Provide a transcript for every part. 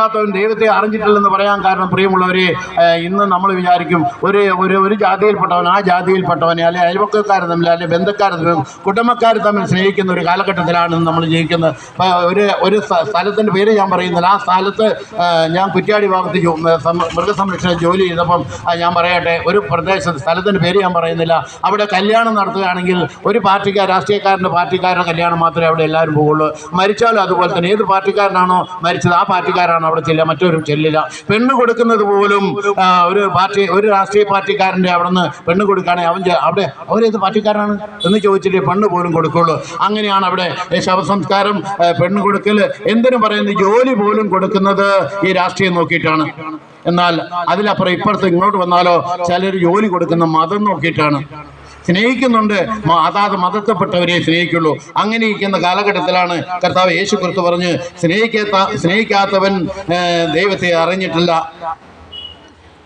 ാത്തവൻ ദൈവത്തെ അറിഞ്ഞിട്ടില്ലെന്ന് പറയാൻ കാരണം പ്രിയമുള്ളവരെ, ഇന്ന് നമ്മൾ വിചാരിക്കും ഒരു ജാതിയിൽപ്പെട്ടവൻ ആ ജാതിയിൽപ്പെട്ടവനെ അല്ലെ അയൽവക്കക്കാർ തമ്മിൽ അല്ലെ ബന്ധുക്കാർ തമ്മിൽ കുടുംബക്കാർ തമ്മിൽ സ്നേഹിക്കുന്ന ഒരു കാലഘട്ടത്തിലാണ് നമ്മൾ ജീവിക്കുന്നത്. ഒരു സ്ഥലത്തിൻ്റെ പേര് ഞാൻ പറയുന്നില്ല. ആ സ്ഥലത്ത് ഞാൻ കുറ്റ്യാടി ഭാഗത്ത് മൃഗസംരക്ഷണ ജോലി ചെയ്തപ്പം ഞാൻ പറയട്ടെ, ഒരു പ്രദേശത്ത് സ്ഥലത്തിൻ്റെ പേര് ഞാൻ പറയുന്നില്ല, അവിടെ കല്യാണം നടത്തുകയാണെങ്കിൽ ഒരു രാഷ്ട്രീയക്കാരൻ്റെ പാർട്ടിക്കാരുടെ കല്യാണം മാത്രമേ അവിടെ എല്ലാവരും പോകുള്ളൂ. മരിച്ചാലും അതുപോലെ തന്നെ ഏത് പാർട്ടിക്കാരനാണോ മരിച്ചത് ആ പാർട്ടിക്കാരാണ് അവിടെ ചെല്ലുക, മറ്റൊരു ചെല്ലില്ല. പെണ്ണ് കൊടുക്കുന്നത് പോലും ഒരു രാഷ്ട്രീയ പാർട്ടിക്കാരൻ്റെ അവിടെ നിന്ന് പെണ്ണ് കൊടുക്കുകയാണെങ്കിൽ അവരേത് പാർട്ടിക്കാരാണ് എന്ന് ചോദിച്ചിട്ട് പെണ്ണ് പോലും കൊടുക്കുള്ളൂ. അങ്ങനെയാണ് അവിടെ ശവസംസ്കാരം, പെണ്ണ് കൊടുക്കൽ, എന്തിനും പറയുന്നത് ജോലി പോലും കൊടുക്കുന്നത് ഈ രാഷ്ട്രീയം നോക്കിയിട്ടാണ്. എന്നാൽ അതിലപ്പുറം ഇപ്പുറത്ത് ഇങ്ങോട്ട് വന്നാലോ ചിലർ ജോലി കൊടുക്കുന്ന മതം നോക്കിയിട്ടാണ്. സ്നേഹിക്കുന്നുണ്ട്, അതാത് മതത്തിൽപ്പെട്ടവരെ സ്നേഹിക്കുള്ളൂ. അങ്ങനെ ഇരിക്കുന്ന കാലഘട്ടത്തിലാണ് കർത്താവ് യേശു ക്രിസ്തു പറഞ്ഞ് സ്നേഹിക്കാത്തവൻ ദൈവത്തെ അറിഞ്ഞിട്ടില്ല.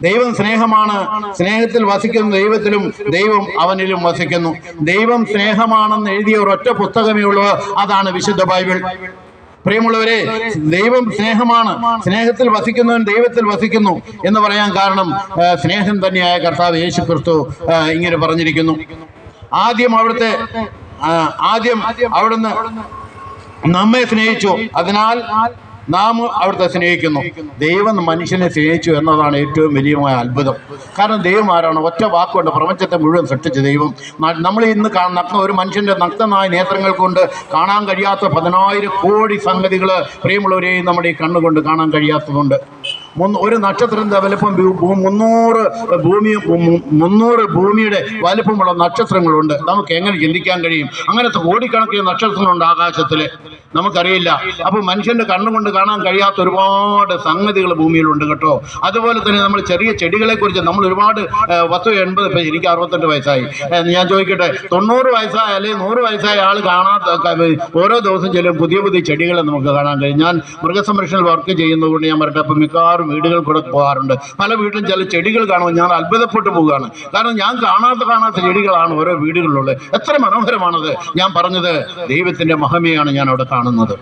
ദൈവം സ്നേഹമാണ്, സ്നേഹത്തിൽ വസിക്കുന്ന ദൈവത്തിലും ദൈവം അവനിലും വസിക്കുന്നു. ദൈവം സ്നേഹമാണെന്ന് എഴുതിയ ഒരൊറ്റ പുസ്തകമേ ഉള്ളൂ, അതാണ് വിശുദ്ധ ബൈബിൾ. പ്രിയമുള്ളവരെ, ദൈവം സ്നേഹമാണ്, സ്നേഹത്തിൽ വസിക്കുന്നവൻ ദൈവത്തിൽ വസിക്കുന്നു എന്ന് പറയാൻ കാരണം സ്നേഹം തന്നെയായ കർത്താവ് യേശു ക്രിസ്തു ഇങ്ങനെ പറഞ്ഞിരിക്കുന്നു. ആദ്യം അവിടുന്ന് നമ്മെ സ്നേഹിച്ചു, അതിനാൽ നാം അവിടുത്തെ സ്നേഹിക്കുന്നു. ദൈവം മനുഷ്യനെ സ്നേഹിച്ചു എന്നതാണ് ഏറ്റവും വലിയ അത്ഭുതം. കാരണം ദൈവം ആരാണ്? ഒറ്റ വാക്കുകൊണ്ട് പ്രപഞ്ചത്തെ മുഴുവൻ സൃഷ്ടിച്ച ദൈവം. നമ്മൾ ഇന്ന് ഒരു മനുഷ്യൻ്റെ നഗ്നമായ നേത്രങ്ങൾ കൊണ്ട് കാണാൻ കഴിയാത്ത 10,000 കോടി സംഗതികൾ പ്രിയമുള്ളവരെയും നമ്മുടെ ഈ കണ്ണുകൊണ്ട് കാണാൻ കഴിയാത്തതുണ്ട്. ഒരു നക്ഷത്രത്തിൻ്റെ വലുപ്പം 300 ഭൂമിയുടെ വലുപ്പമുള്ള നക്ഷത്രങ്ങളുണ്ട്. നമുക്ക് എങ്ങനെ ചിന്തിക്കാൻ കഴിയും? അങ്ങനത്തെ കോടിക്കണക്കിന് നക്ഷത്രങ്ങളുണ്ട് ആകാശത്തിൽ, നമുക്കറിയില്ല. അപ്പോൾ മനുഷ്യൻ്റെ കണ്ണുകൊണ്ട് കാണാൻ കഴിയാത്ത ഒരുപാട് സംഗതികൾ ഭൂമിയിലുണ്ട് കേട്ടോ. അതുപോലെ തന്നെ നമ്മൾ ചെറിയ ചെടികളെക്കുറിച്ച് നമ്മൾ ഒരുപാട് 80 ഇപ്പം എനിക്ക് 68 വയസ്സായി. ഞാൻ ചോദിക്കട്ടെ, 90 വയസ്സായ അല്ലെങ്കിൽ 100 വയസ്സായ ആൾ കാണാത്ത ഓരോ ദിവസം ചില പുതിയ ചെടികളെ നമുക്ക് കാണാൻ കഴിയും. ഞാൻ മൃഗസംരക്ഷണ വർക്ക് ചെയ്യുന്നതുകൊണ്ട് ഞാൻ പറയട്ടെ, അപ്പം മിക്കവാറും വീടുകൾ കൂടെ പോകാറുണ്ട്. പല വീട്ടിലും ചില ചെടികൾ കാണുമ്പോൾ ഞാൻ അത്ഭുതപ്പെട്ടു പോവുകയാണ്. കാരണം ഞാൻ കാണാത്ത ചെടികളാണ് ഓരോ വീടുകളിലുള്ളത്. എത്ര മനോഹരമാണത്! ഞാൻ പറഞ്ഞത് ദൈവത്തിൻ്റെ മഹിമയാണ് ഞാൻ അവിടെ കാണുന്നത്.